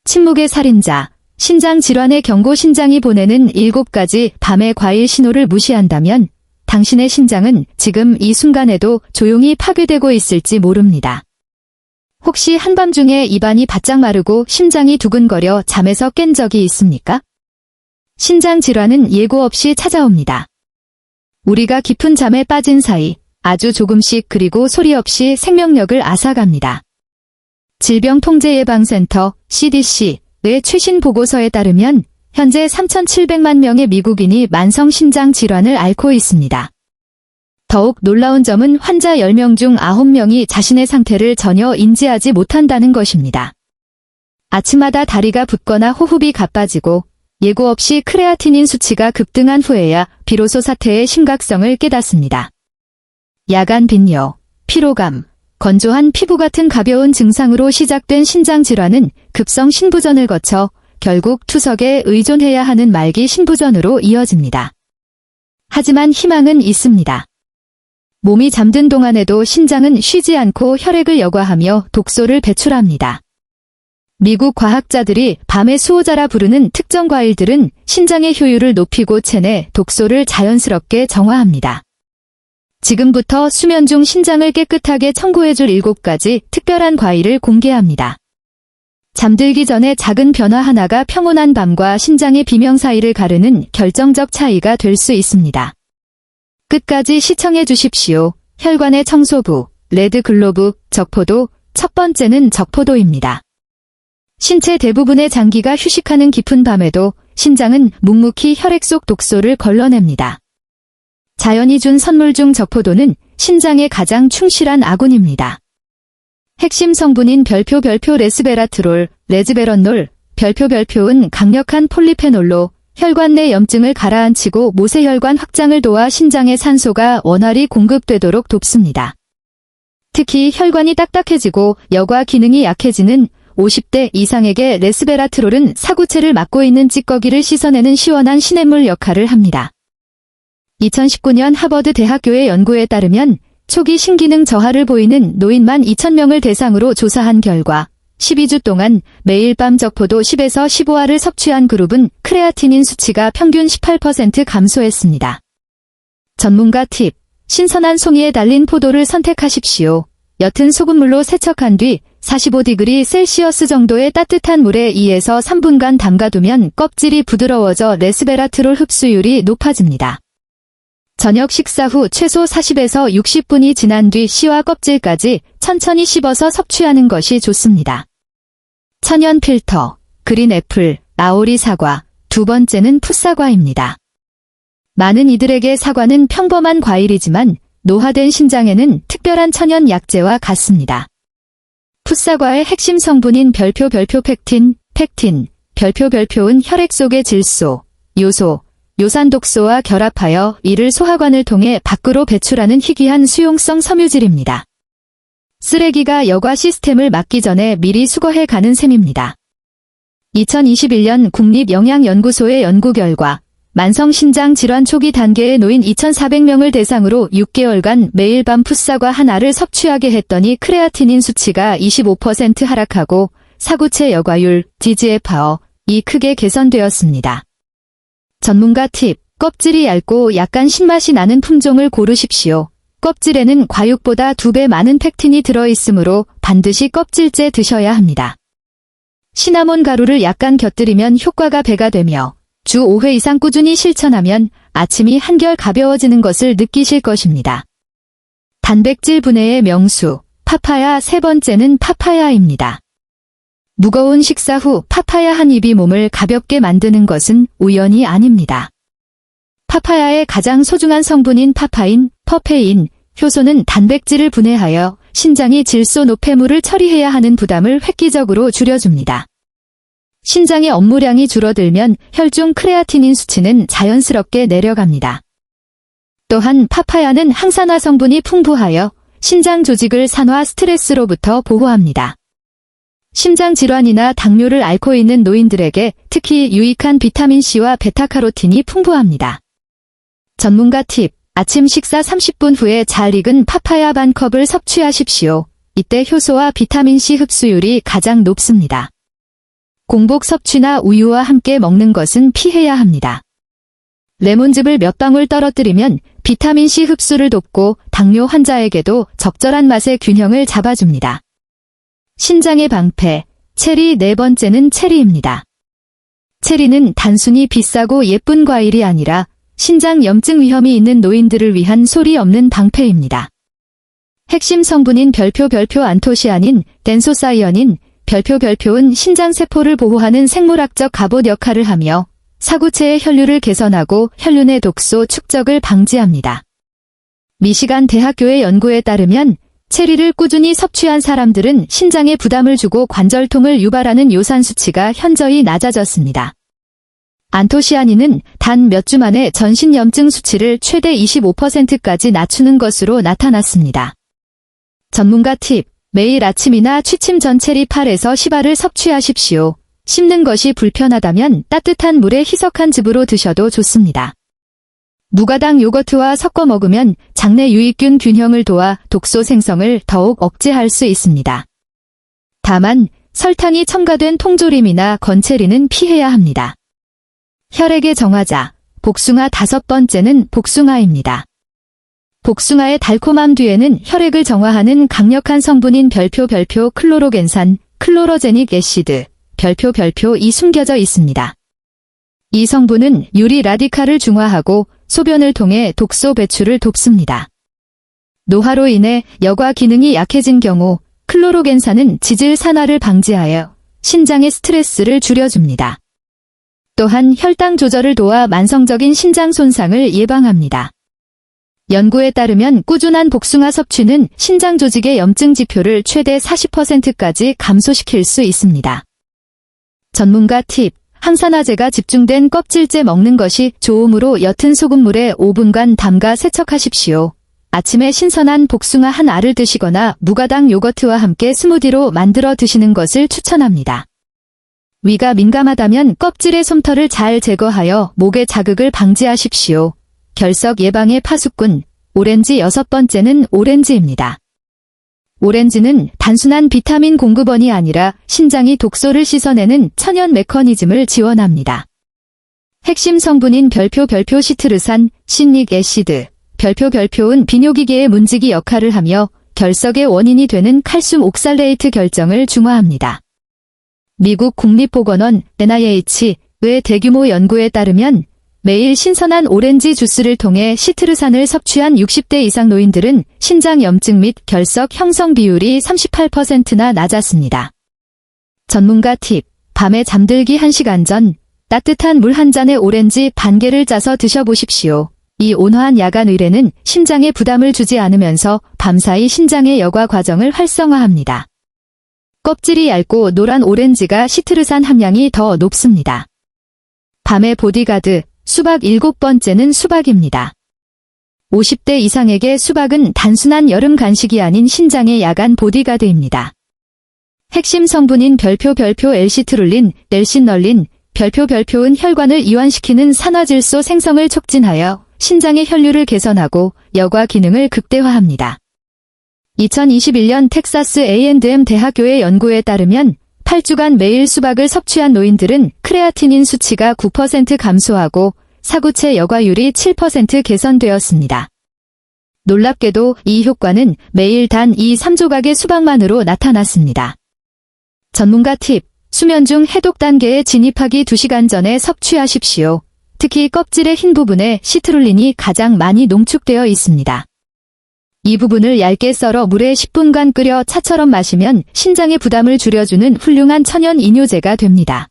침묵의 살인자, 신장 질환의 경고 신장이 보내는 7가지 밤의 과일 신호를 무시한다면 당신의 신장은 지금 이 순간에도 조용히 파괴되고 있을지 모릅니다. 혹시 한밤중에 입안이 바짝 마르고 심장이 두근거려 잠에서 깬 적이 있습니까? 신장 질환은 예고 없이 찾아옵니다. 우리가 깊은 잠에 빠진 사이 아주 조금씩 그리고 소리 없이 생명력을 앗아갑니다. 질병통제예방센터 CDC의 최신 보고서에 따르면 현재 3,700만 명의 미국인이 만성 신장 질환을 앓고 있습니다. 더욱 놀라운 점은 환자 10명 중 9명이 자신의 상태를 전혀 인지하지 못한다는 것입니다. 아침마다 다리가 붓거나 호흡이 가빠지고 예고 없이 크레아티닌 수치가 급등한 후에야 비로소 사태의 심각성을 깨닫습니다. 야간 빈뇨, 피로감, 건조한 피부 같은 가벼운 증상으로 시작된 신장 질환은 급성 신부전을 거쳐 결국 투석에 의존해야 하는 말기 신부전으로 이어집니다. 하지만 희망은 있습니다. 몸이 잠든 동안에도 신장은 쉬지 않고 혈액을 여과하며 독소를 배출합니다. 미국 과학자들이 밤의 수호자라 부르는 특정 과일들은 신장의 효율을 높이고 체내 독소를 자연스럽게 정화합니다. 지금부터 수면 중 신장을 깨끗하게 청고해줄 7가지 특별한 과일을 공개합니다. 잠들기 전에 작은 변화 하나가 평온한 밤과 신장의 비명 사이를 가르는 결정적 차이가 될 수 있습니다. 끝까지 시청해 주십시오. 혈관의 청소부, 레드글로브, 적포도. 첫 번째는 적포도입니다. 신체 대부분의 장기가 휴식하는 깊은 밤에도 신장은 묵묵히 혈액 속 독소를 걸러냅니다. 자연이 준 선물 중 적포도는 신장에 가장 충실한 아군입니다. 핵심 성분인 별표 레스베라트롤, 레즈베런놀, 별표은 강력한 폴리페놀로 혈관 내 염증을 가라앉히고 모세혈관 확장을 도와 신장에 산소가 원활히 공급되도록 돕습니다. 특히 혈관이 딱딱해지고 여과 기능이 약해지는 50대 이상에게 레스베라트롤은 사구체를 막고 있는 찌꺼기를 씻어내는 시원한 시냇물 역할을 합니다. 2019년 하버드 대학교의 연구에 따르면 초기 신기능 저하를 보이는 노인만 2,000명을 대상으로 조사한 결과 12주 동안 매일 밤 적포도 10에서 15알을 섭취한 그룹은 크레아티닌 수치가 평균 18% 감소했습니다. 전문가 팁, 신선한 송이에 달린 포도를 선택하십시오. 옅은 소금물로 세척한 뒤 45°C 셀시어스 정도의 따뜻한 물에 2에서 3분간 담가두면 껍질이 부드러워져 레스베라트롤 흡수율이 높아집니다. 저녁 식사 후 최소 40에서 60분이 지난 뒤 씨와 껍질까지 천천히 씹어서 섭취하는 것이 좋습니다. 천연 필터, 그린 애플, 아오리 사과, 두 번째는 풋사과입니다. 많은 이들에게 사과는 평범한 과일이지만 노화된 신장에는 특별한 천연 약재와 같습니다. 풋사과의 핵심 성분인 별표 펙틴, 별표은 혈액 속의 질소, 요소, 요산독소와 결합하여 이를 소화관을 통해 밖으로 배출하는 희귀한 수용성 섬유질입니다. 쓰레기가 여과 시스템을 막기 전에 미리 수거해 가는 셈입니다. 2021년 국립영양연구소의 연구 결과 만성신장 질환 초기 단계에 놓인 2,400명을 대상으로 6개월간 매일 밤 풋사과 하나를 섭취하게 했더니 크레아티닌 수치가 25% 하락하고 사구체 여과율, DGFR이 크게 개선되었습니다. 전문가 팁, 껍질이 얇고 약간 신맛이 나는 품종을 고르십시오. 껍질에는 과육보다 2배 많은 펙틴이 들어있으므로 반드시 껍질째 드셔야 합니다. 시나몬 가루를 약간 곁들이면 효과가 배가 되며 주 5회 이상 꾸준히 실천하면 아침이 한결 가벼워지는 것을 느끼실 것입니다. 단백질 분해의 명수, 파파야. 세 번째는 파파야입니다. 무거운 식사 후 파파야 한 입이 몸을 가볍게 만드는 것은 우연이 아닙니다. 파파야의 가장 소중한 성분인 파파인, 퍼페인, 효소는 단백질을 분해하여 신장이 질소 노폐물을 처리해야 하는 부담을 획기적으로 줄여줍니다. 신장의 업무량이 줄어들면 혈중 크레아티닌 수치는 자연스럽게 내려갑니다. 또한 파파야는 항산화 성분이 풍부하여 신장 조직을 산화 스트레스로부터 보호합니다. 심장 질환이나 당뇨를 앓고 있는 노인들에게 특히 유익한 비타민C와 베타카로틴이 풍부합니다. 전문가 팁, 아침 식사 30분 후에 잘 익은 파파야 반 컵을 섭취하십시오. 이때 효소와 비타민C 흡수율이 가장 높습니다. 공복 섭취나 우유와 함께 먹는 것은 피해야 합니다. 레몬즙을 몇 방울 떨어뜨리면 비타민C 흡수를 돕고 당뇨 환자에게도 적절한 맛의 균형을 잡아줍니다. 신장의 방패, 체리. 네 번째는 체리입니다. 체리는 단순히 비싸고 예쁜 과일이 아니라 신장 염증 위험이 있는 노인들을 위한 소리 없는 방패입니다. 핵심 성분인 별표 안토시아닌, 댄소사이어닌, 별표은 신장세포를 보호하는 생물학적 갑옷 역할을 하며 사구체의 혈류를 개선하고 혈류 내 독소 축적을 방지합니다. 미시간 대학교의 연구에 따르면 체리를 꾸준히 섭취한 사람들은 신장에 부담을 주고 관절통을 유발하는 요산 수치가 현저히 낮아졌습니다. 안토시아닌은 단 몇 주 만에 전신 염증 수치를 최대 25%까지 낮추는 것으로 나타났습니다. 전문가 팁. 매일 아침이나 취침 전 체리 8에서 10알을 섭취하십시오. 씹는 것이 불편하다면 따뜻한 물에 희석한 즙으로 드셔도 좋습니다. 무가당 요거트와 섞어 먹으면 장내 유익균 균형을 도와 독소 생성을 더욱 억제할 수 있습니다. 다만 설탕이 첨가된 통조림이나 건체리는 피해야 합니다. 혈액의 정화자, 복숭아. 5번째는 복숭아입니다. 복숭아의 달콤함 뒤에는 혈액을 정화하는 강력한 성분인 별표 클로로겐산, 클로로제닉 애시드, 별표이 숨겨져 있습니다. 이 성분은 유리 라디칼을 중화하고 소변을 통해 독소 배출을 돕습니다. 노화로 인해 여과 기능이 약해진 경우 클로로겐산은 지질 산화를 방지하여 신장의 스트레스를 줄여줍니다. 또한 혈당 조절을 도와 만성적인 신장 손상을 예방합니다. 연구에 따르면 꾸준한 복숭아 섭취는 신장 조직의 염증 지표를 최대 40%까지 감소시킬 수 있습니다. 전문가 팁. 항산화제가 집중된 껍질째 먹는 것이 좋으므로 옅은 소금물에 5분간 담가 세척하십시오. 아침에 신선한 복숭아 한 알을 드시거나 무가당 요거트와 함께 스무디로 만들어 드시는 것을 추천합니다. 위가 민감하다면 껍질의 솜털을 잘 제거하여 목의 자극을 방지하십시오. 결석 예방의 파수꾼. 오렌지. 6번째는 오렌지입니다. 오렌지는 단순한 비타민 공급원이 아니라 신장이 독소를 씻어내는 천연 메커니즘을 지원합니다. 핵심 성분인 별표 시트르산, 신릭 애시드, 별표은 비뇨기계의 문지기 역할을 하며 결석의 원인이 되는 칼슘 옥살레이트 결정을 중화합니다. 미국 국립보건원 NIH의 대규모 연구에 따르면 매일 신선한 오렌지 주스를 통해 시트르산을 섭취한 60대 이상 노인들은 신장 염증 및 결석 형성 비율이 38%나 낮았습니다. 전문가 팁. 밤에 잠들기 1시간 전 따뜻한 물 한 잔에 오렌지 반 개를 짜서 드셔보십시오. 이 온화한 야간 의뢰는 심장에 부담을 주지 않으면서 밤사이 신장의 여과 과정을 활성화합니다. 껍질이 얇고 노란 오렌지가 시트르산 함량이 더 높습니다. 밤의 보디가드. 수박. 7번째는 수박입니다. 50대 이상에게 수박은 단순한 여름 간식이 아닌 신장의 야간 보디가드입니다. 핵심 성분인 별표 엘시트룰린, 넬신널린, 별표은 혈관을 이완시키는 산화질소 생성을 촉진하여 신장의 혈류를 개선하고 여과 기능을 극대화합니다. 2021년 텍사스 A&M 대학교의 연구에 따르면 8주간 매일 수박을 섭취한 노인들은 크레아티닌 수치가 9% 감소하고 사구체 여과율이 7% 개선되었습니다. 놀랍게도 이 효과는 매일 단 2-3조각의 수박만으로 나타났습니다. 전문가 팁. 수면 중 해독 단계에 진입하기 2시간 전에 섭취하십시오. 특히 껍질의 흰 부분에 시트룰린이 가장 많이 농축되어 있습니다. 이 부분을 얇게 썰어 물에 10분간 끓여 차처럼 마시면 신장의 부담을 줄여주는 훌륭한 천연 이뇨제가 됩니다.